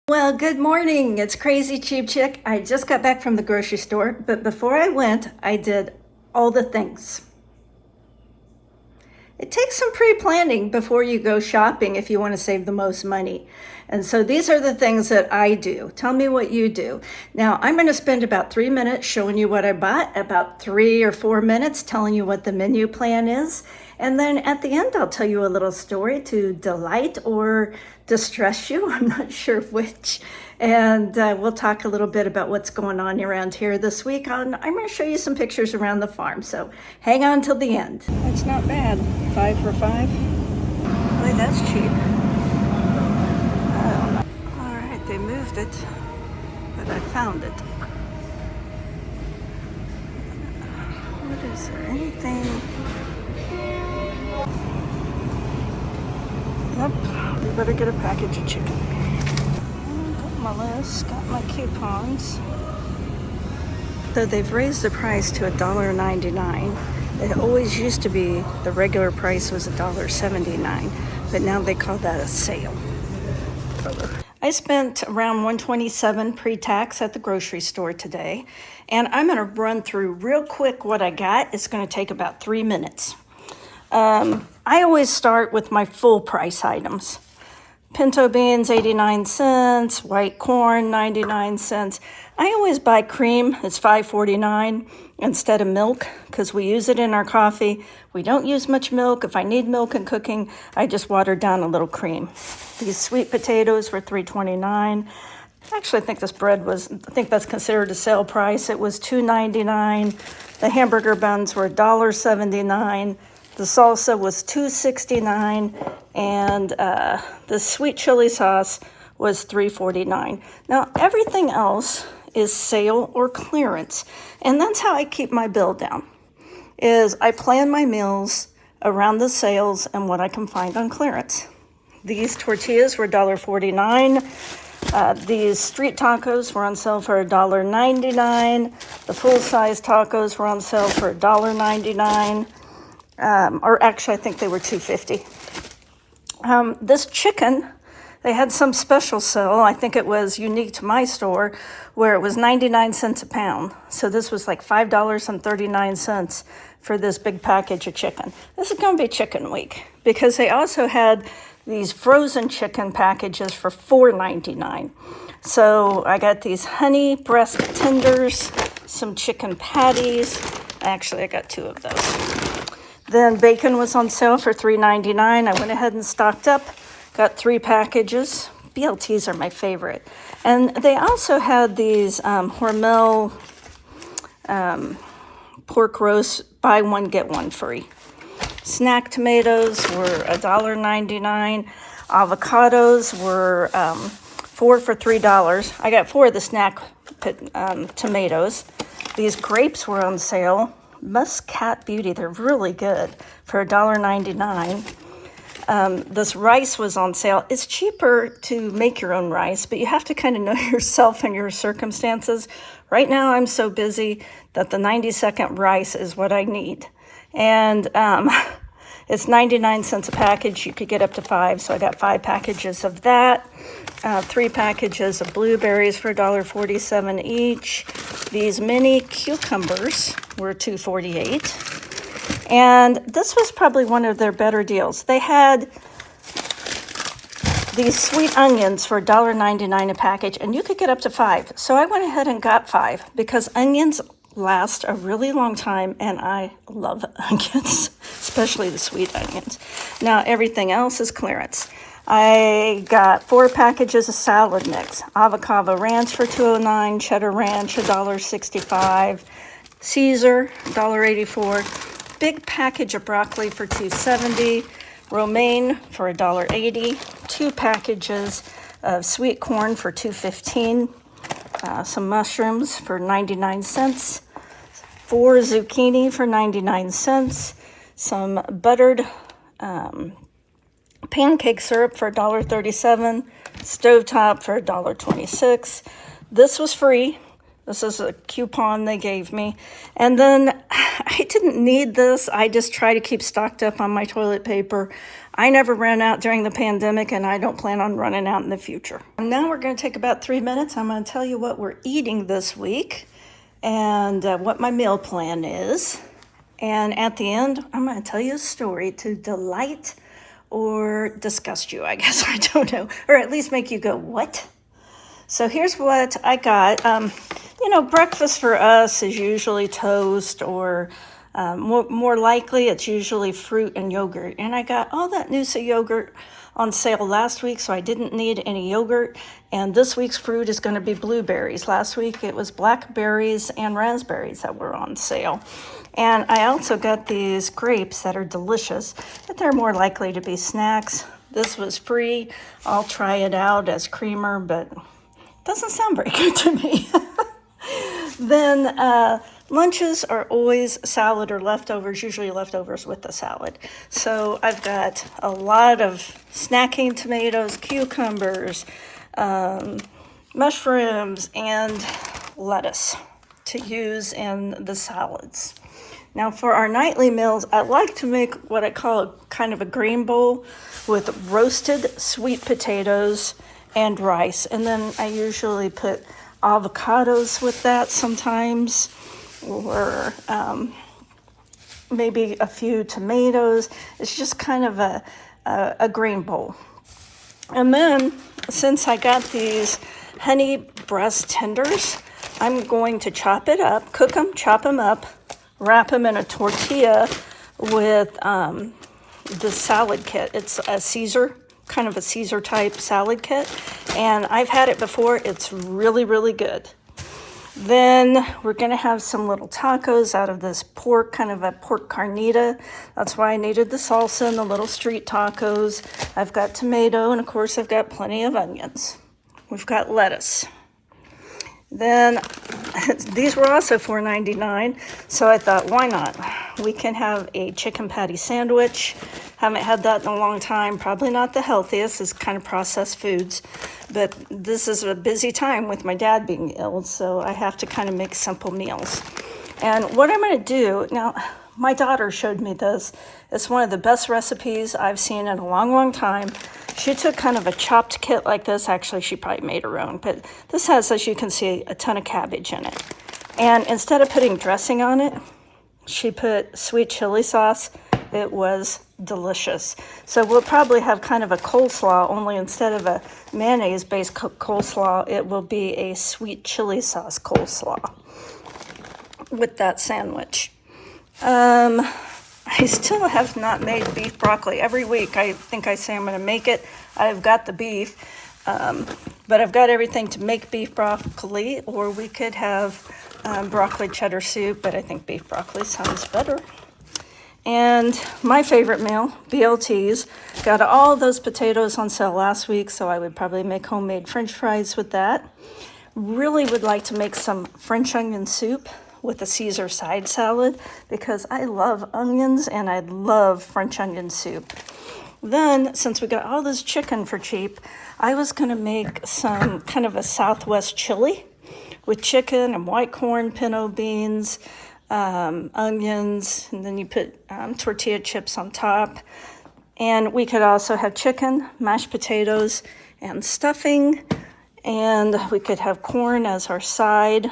Well, good morning. It's Crazy Cheap Chick. I just got back from the grocery store, but before I went, I did all the things. It takes some pre-planning before you go shopping if you want to save the most money. And so these are the things that I do. Tell me what you do. Now, I'm going to spend about 3 minutes showing you what I bought, about 3 or 4 minutes telling you what the menu plan is. And then at the end, I'll tell you a little story to delight or distress you. I'm not sure which. And we'll talk a little bit about what's going on around here this week. I'm going to show you some pictures around the farm. So hang on till the end. That's not bad. 5 for $5. Boy, that's cheap. All right, they moved it, but I found it. What is there? Anything? Yep, we better get a package of chicken. Got my list, got my coupons. So they've raised the price to $1.99. It always used to be the regular price was $1.79, but now they call that a sale. I spent around $127 pre-tax at the grocery store today, and I'm going to run through real quick what I got. It's going to take about 3 minutes. I always start with my full price items. Pinto beans, 89 cents, white corn, 99 cents. I always buy cream, it's $5.49 instead of milk because we use it in our coffee. We don't use much milk. If I need milk in cooking, I just water down a little cream. These sweet potatoes were $3.29. Actually, I think this bread I think that's considered a sale price. It was $2.99. The hamburger buns were $1.79. The salsa was $2.69, and the sweet chili sauce was $3.49. Now, everything else is sale or clearance, and that's how I keep my bill down, is I plan my meals around the sales and what I can find on clearance. These tortillas were $1.49. These street tacos were on sale for $1.99. The full-size tacos were on sale for $1.99. Or actually, I think they were $2.50. This chicken, they had some special sale. I think it was unique to my store, where it was 99 cents a pound. So this was like $5.39 for this big package of chicken. This is going to be chicken week because they also had these frozen chicken packages for $4.99. So I got these honey breast tenders, some chicken patties. Actually, I got 2 of those. Then bacon was on sale for $3.99. I went ahead and stocked up, got 3 packages. BLTs are my favorite. And they also had these Hormel pork roast, buy one, get one free. Snack tomatoes were $1.99. Avocados were 4 for $3. I got 4 of the snack tomatoes. These grapes were on sale. Muscat Beauty, they're really good for $1.99. This rice was on sale. It's cheaper to make your own rice, but you have to kind of know yourself and your circumstances. Right now, I'm so busy that the 90-second rice is what I need. And it's 99 cents a package. You could get up to 5, so I got 5 packages of that. 3 packages of blueberries for $1.47 each. These mini cucumbers were $2.48. And this was probably one of their better deals. They had these sweet onions for $1.99 a package, and you could get up to 5. So I went ahead and got 5 because onions last a really long time, and I love onions, especially the sweet onions. Now, everything else is clearance. I got 4 packages of salad mix. Avocado ranch for $2.09, cheddar ranch $1.65, Caesar $1.84, big package of broccoli for $2.70, romaine for $1.80, 2 packages of sweet corn for $2.15, some mushrooms for 99 cents, 4 zucchini for 99 cents, some buttered pancake syrup for $1.37, stovetop for $1.26. This was free. This is a coupon they gave me. And then I didn't need this. I just try to keep stocked up on my toilet paper. I never ran out during the pandemic, and I don't plan on running out in the future. And now we're going to take about 3 minutes. I'm going to tell you what we're eating this week and what my meal plan is. And at the end, I'm going to tell you a story to delight or disgust you, I guess. I don't know. Or at least make you go, what? So here's what I got. Breakfast for us is usually toast, or more likely it's usually fruit and yogurt. And I got all that Noosa yogurt on sale last week, so I didn't need any yogurt. And this week's fruit is going to be blueberries. Last week it was blackberries and raspberries that were on sale. And I also got these grapes that are delicious, but they're more likely to be snacks. This was free. I'll try it out as creamer, but doesn't sound very good to me. Then lunches are always salad or leftovers, usually leftovers with the salad. So I've got a lot of snacking tomatoes, cucumbers, mushrooms, and lettuce to use in the salads. Now for our nightly meals, I like to make what I call kind of a green bowl with roasted sweet potatoes and rice. And then I usually put avocados with that sometimes, or maybe a few tomatoes. It's just kind of a green bowl. And then since I got these honey breast tenders, I'm going to chop it up, cook them, chop them up, wrap them in a tortilla with the salad kit. It's a Caesar, kind of a Caesar type salad kit. And I've had it before. It's really, really good. Then we're going to have some little tacos out of this pork, kind of a pork carnita. That's why I needed the salsa and the little street tacos. I've got tomato, and of course I've got plenty of onions. We've got lettuce. Then these were also $4.99, so I thought, why not? We can have a chicken patty sandwich. Haven't had that in a long time. Probably not the healthiest. It's kind of processed foods, but this is a busy time with my dad being ill, so I have to kind of make simple meals. And what I'm going to do now, my daughter showed me this. It's one of the best recipes I've seen in a long, long time. She took kind of a chopped kit like this. Actually, she probably made her own, but this has, as you can see, a ton of cabbage in it. And instead of putting dressing on it, she put sweet chili sauce. It was delicious. So we'll probably have kind of a coleslaw, only instead of a mayonnaise-based coleslaw, it will be a sweet chili sauce coleslaw with that sandwich. I still have not made beef broccoli. Every week I think I say I'm going to make it. I've got the beef, but I've got everything to make beef broccoli, or we could have broccoli cheddar soup, but I think beef broccoli sounds better. And my favorite meal, BLTs. Got all those potatoes on sale last week, so I would probably make homemade French fries with that. Really would like to make some French onion soup with a Caesar side salad, because I love onions and I love French onion soup. Then, since we got all this chicken for cheap, I was going to make some kind of a Southwest chili with chicken and white corn, pinto beans, onions, and then you put tortilla chips on top. And we could also have chicken, mashed potatoes, and stuffing. And we could have corn as our side.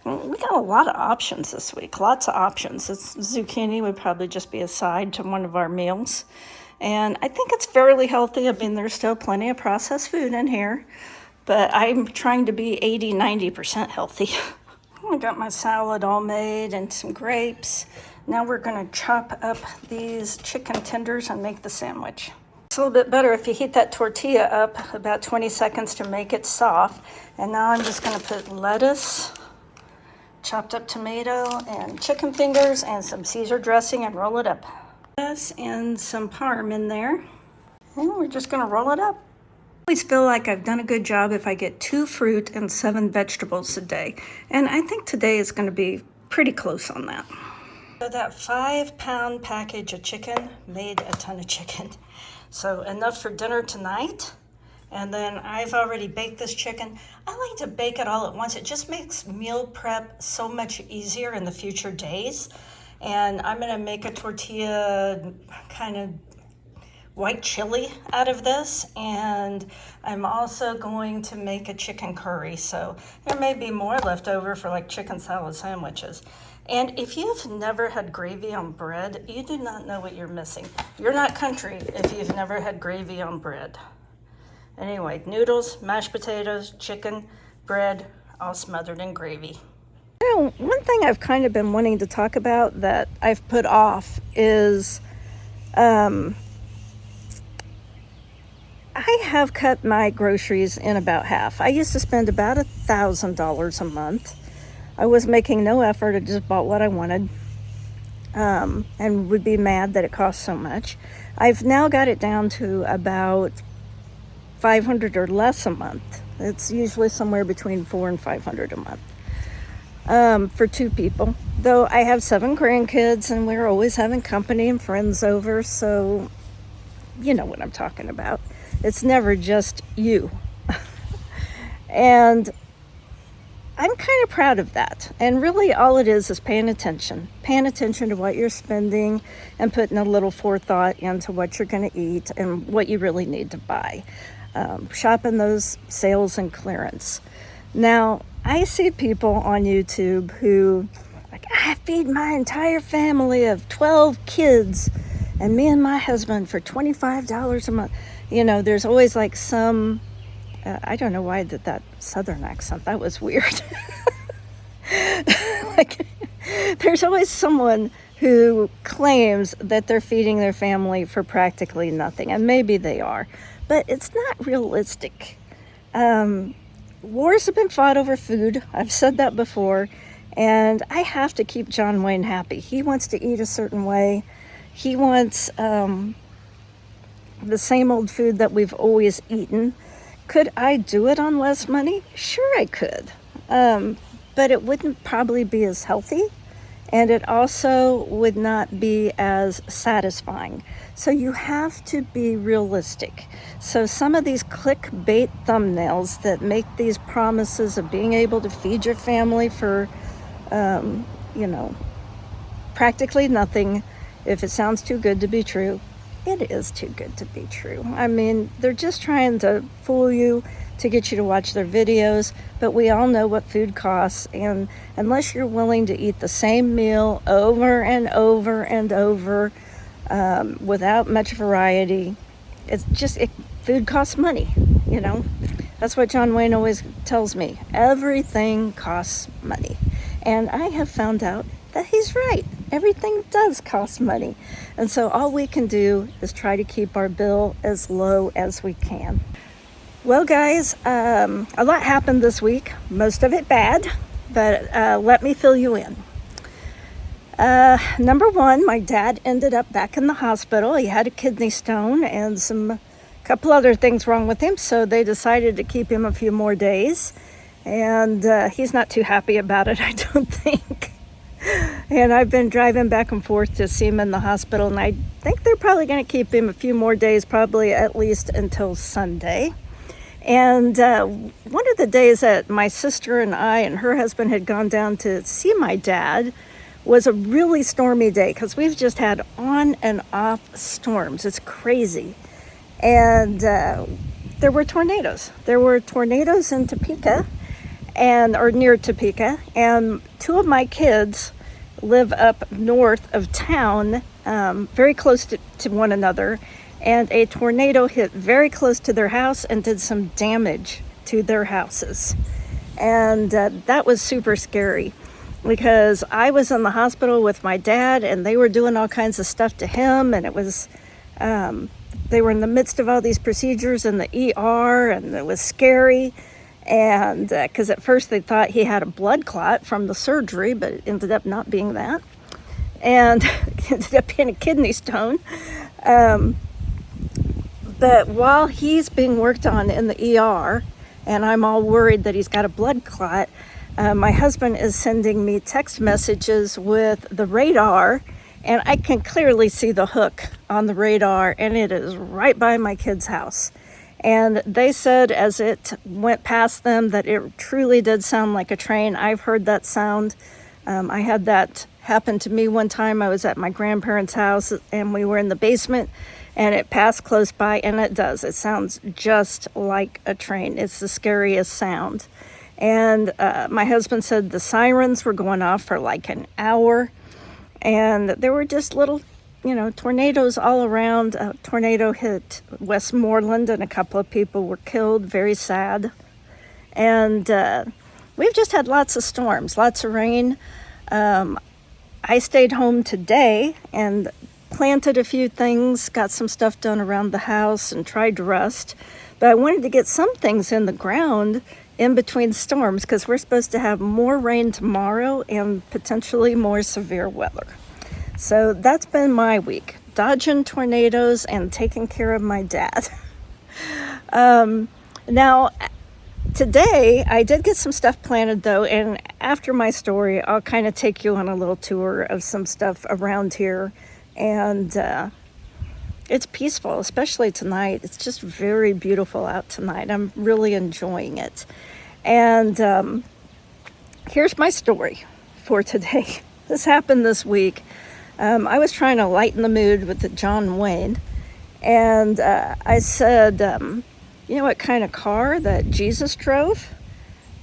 We got a lot of options this week, lots of options. Zucchini would probably just be a side to one of our meals. And I think it's fairly healthy. I mean, there's still plenty of processed food in here, but I'm trying to be 80-90% healthy. I got my salad all made and some grapes. Now we're going to chop up these chicken tenders and make the sandwich. It's a little bit better if you heat that tortilla up about 20 seconds to make it soft. And now I'm just going to put lettuce, chopped up tomato, and chicken fingers, and some Caesar dressing, and roll it up. And some parm in there. And we're just going to roll it up. I always feel like I've done a good job if I get 2 fruit and 7 vegetables a day. And I think today is going to be pretty close on that. So that 5-pound package of chicken made a ton of chicken. So enough for dinner tonight. And then I've already baked this chicken. I like to bake it all at once. It just makes meal prep so much easier in the future days. And I'm gonna make a tortilla kind of white chili out of this, and I'm also going to make a chicken curry, so there may be more left over for like chicken salad sandwiches. And if you've never had gravy on bread, you do not know what you're missing. You're not country if you've never had gravy on bread. Anyway, noodles, mashed potatoes, chicken, bread, all smothered in gravy. You know, one thing I've kind of been wanting to talk about that I've put off is I have cut my groceries in about half. I used to spend about $1,000 a month. I was making no effort. I just bought what I wanted, and would be mad that it cost so much. I've now got it down to about $500 or less a month. It's usually somewhere between $400 and $500 a month for two people. Though I have 7 grandkids, and we're always having company and friends over, so you know what I'm talking about. It's never just you. And I'm kind of proud of that. And really all it is paying attention. Paying attention to what you're spending and putting a little forethought into what you're going to eat and what you really need to buy. Shopping those sales and clearance. Now, I see people on YouTube who, like, I feed my entire family of 12 kids and me and my husband for $25 a month. You know, there's always like some, I don't know why I did that southern accent. That was weird. Like, there's always someone who claims that they're feeding their family for practically nothing. And maybe they are, but it's not realistic. Wars have been fought over food. I've said that before. And I have to keep John Wayne happy. He wants to eat a certain way. He wants the same old food that we've always eaten. Could I do it on less money? Sure I could. But it wouldn't probably be as healthy, and it also would not be as satisfying. So you have to be realistic. So some of these clickbait thumbnails that make these promises of being able to feed your family for, practically nothing, if it sounds too good to be true, it is too good to be true. I mean, they're just trying to fool you to get you to watch their videos, but we all know what food costs, and unless you're willing to eat the same meal over and over and over without much variety, food costs money, you know? That's what John Wayne always tells me. Everything costs money. And I have found out that he's right. Everything does cost money. And so all we can do is try to keep our bill as low as we can. Well, guys, a lot happened this week. Most of it bad, but let me fill you in. Number one, my dad ended up back in the hospital. He had a kidney stone and a couple other things wrong with him, so they decided to keep him a few more days. And he's not too happy about it, I don't think. And I've been driving back and forth to see him in the hospital, and I think they're probably going to keep him a few more days, probably at least until Sunday. And one of the days that my sister and I and her husband had gone down to see my dad was a really stormy day, because we've just had on and off storms. It's crazy. And there were tornadoes. There were tornadoes in Topeka, or near Topeka, and 2 of my kids live up north of town, very close to one another, and a tornado hit very close to their house and did some damage to their houses. And that was super scary, because I was in the hospital with my dad, and they were doing all kinds of stuff to him, and it was they were in the midst of all these procedures in the ER, and it was scary. And because at first they thought he had a blood clot from the surgery, but it ended up not being that, and it ended up being a kidney stone. But while he's being worked on in the ER, and I'm all worried that he's got a blood clot, my husband is sending me text messages with the radar, and I can clearly see the hook on the radar, and it is right by my kid's house. And they said as it went past them that it truly did sound like a train. I've heard that sound. I had that happen to me one time. I was at my grandparents' house and we were in the basement and it passed close by, and it does. It sounds just like a train. It's the scariest sound. And my husband said the sirens were going off for like an hour, and there were just little tornadoes all around. A tornado hit Westmoreland and a couple of people were killed. Very sad. And we've just had lots of storms, lots of rain. I stayed home today and planted a few things, got some stuff done around the house and tried to rest. But I wanted to get some things in the ground in between storms because we're supposed to have more rain tomorrow and potentially more severe weather. So that's been my week, dodging tornadoes and taking care of my dad. Now, today I did get some stuff planted though, and after my story, I'll kind of take you on a little tour of some stuff around here. And it's peaceful, especially tonight. It's just very beautiful out tonight. I'm really enjoying it. And here's my story for today. This happened this week. I was trying to lighten the mood with the John Wayne, and I said, you know what kind of car that Jesus drove?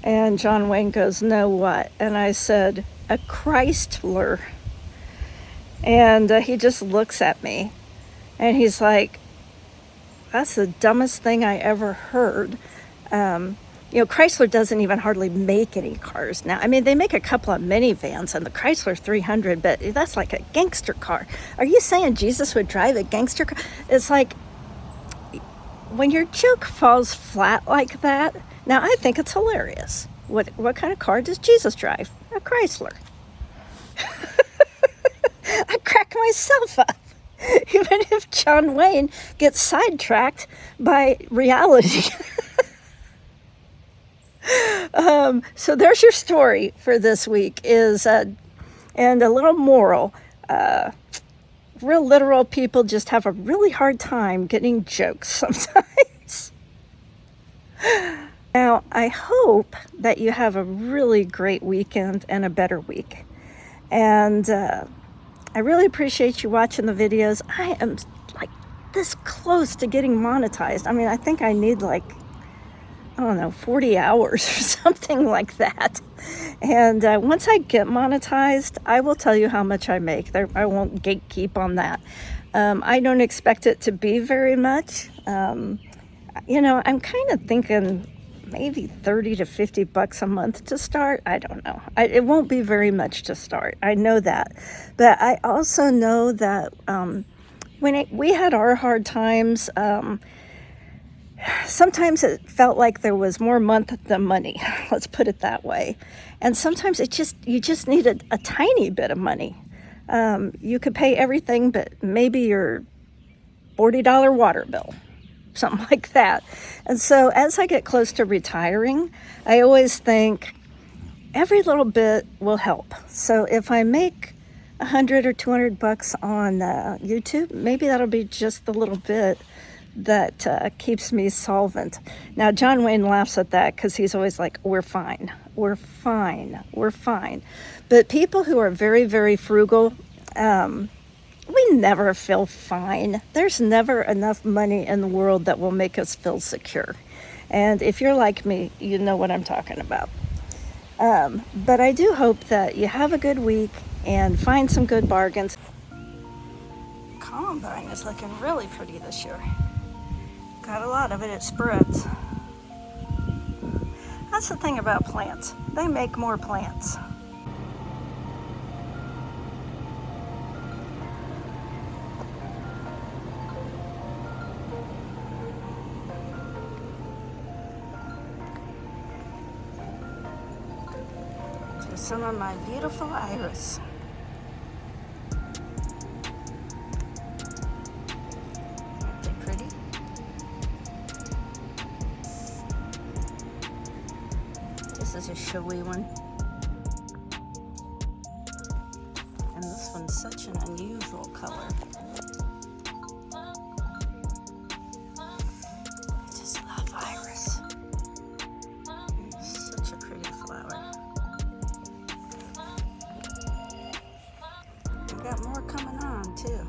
And John Wayne goes, no, what? And I said, a Chrysler. And he just looks at me, and he's like, that's the dumbest thing I ever heard. Chrysler doesn't even hardly make any cars now. I mean, they make a couple of minivans and the Chrysler 300, but that's like a gangster car. Are you saying Jesus would drive a gangster car? It's like, when your joke falls flat like that, now I think it's hilarious. What kind of car does Jesus drive? A Chrysler. I crack myself up. Even if John Wayne gets sidetracked by reality. So there's your story for this week, and a little moral. Real literal people just have a really hard time getting jokes sometimes. Now, I hope that you have a really great weekend and a better week. And I really appreciate you watching the videos. I am like this close to getting monetized. I mean, I think I need 40 hours or something like that. And once I get monetized, I will tell you how much I make. I won't gatekeep on that. I don't expect it to be very much. I'm kind of thinking maybe 30 to 50 bucks a month to start. I don't know. It won't be very much to start. I know that. But I also know that when we had our hard times, sometimes it felt like there was more month than money. Let's put it that way. And sometimes you just needed a tiny bit of money. You could pay everything, but maybe your $40 water bill, something like that. And so as I get close to retiring, I always think every little bit will help. So if I make $100 or $200 on YouTube, maybe that'll be just the little bit that keeps me solvent. Now, John Wayne laughs at that because he's always like, we're fine, we're fine, we're fine. But people who are very, very frugal, we never feel fine. There's never enough money in the world that will make us feel secure. And if you're like me, you know what I'm talking about. But I do hope that you have a good week and find some good bargains. Columbine is looking really pretty this year. Got a lot of it, it spreads. That's the thing about plants. They make more plants. There's some of my beautiful iris. This is a showy one. And this one's such an unusual color. Just too.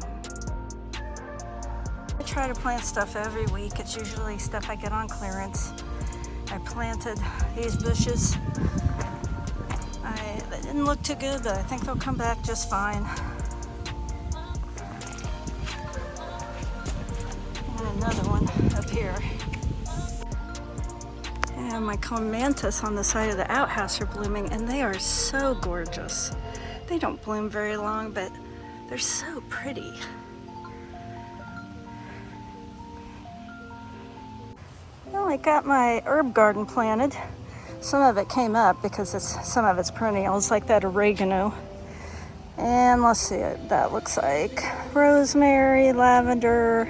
I try to plant stuff every week. It's usually stuff I get on clearance. I planted these bushes. They didn't look too good, but I think they'll come back just fine. And another one up here. And my clematis on the side of the outhouse are blooming, and they are so gorgeous. They don't bloom very long, but they're so pretty. Well, I got my herb garden planted. Some of it came up because some of it's perennials, like that oregano. And let's see what that looks like. Rosemary, lavender,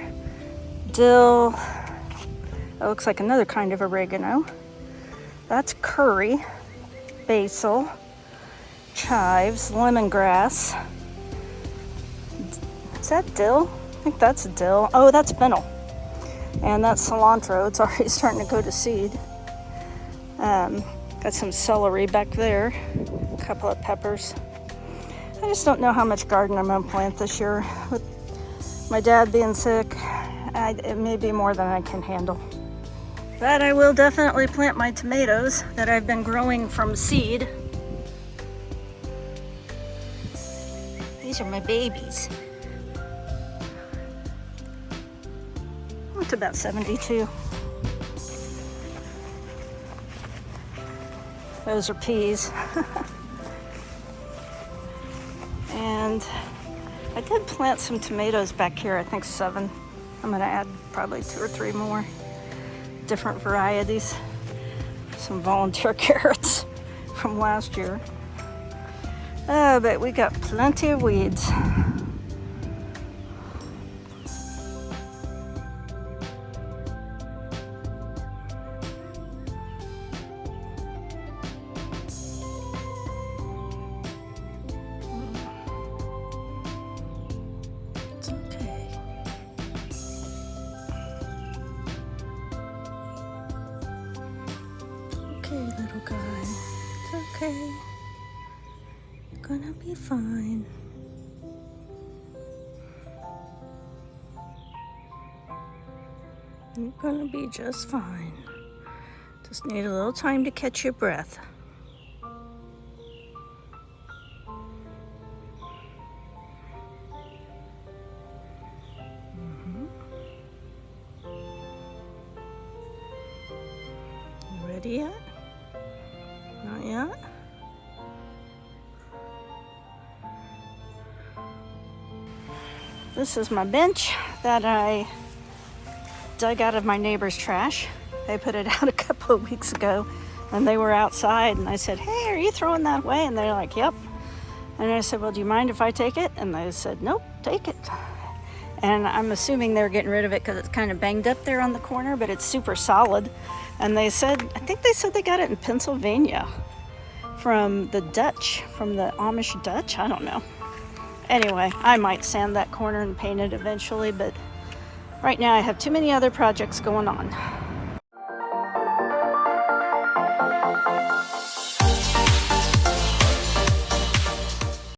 dill. It looks like another kind of oregano. That's curry, basil, chives, lemongrass. Is that dill? I think that's dill. Oh, that's fennel. And that's cilantro. It's already starting to go to seed. Got some celery back there. A couple of peppers. I just don't know how much garden I'm going to plant this year. With my dad being sick, it may be more than I can handle. But I will definitely plant my tomatoes that I've been growing from seed. These are my babies. It's about 72. Those are peas. And I did plant some tomatoes back here, I think 7. I'm gonna add probably 2 or 3 more different varieties. Some volunteer carrots from last year. But we got plenty of weeds. Okay, little guy, it's okay. You're gonna be fine. You're gonna be just fine. Just need a little time to catch your breath. You ready yet? Not yet? This is my bench that I dug out of my neighbor's trash. They put it out a couple of weeks ago and they were outside and I said, "Hey, are you throwing that away?" And they're like, "Yep." And I said, "Well, do you mind if I take it?" And they said, "Nope, take it." And I'm assuming they're getting rid of it because it's kind of banged up there on the corner, but it's super solid. And they said, I think they said they got it in Pennsylvania from the Amish Dutch. I don't know. Anyway, I might sand that corner and paint it eventually, but right now I have too many other projects going on.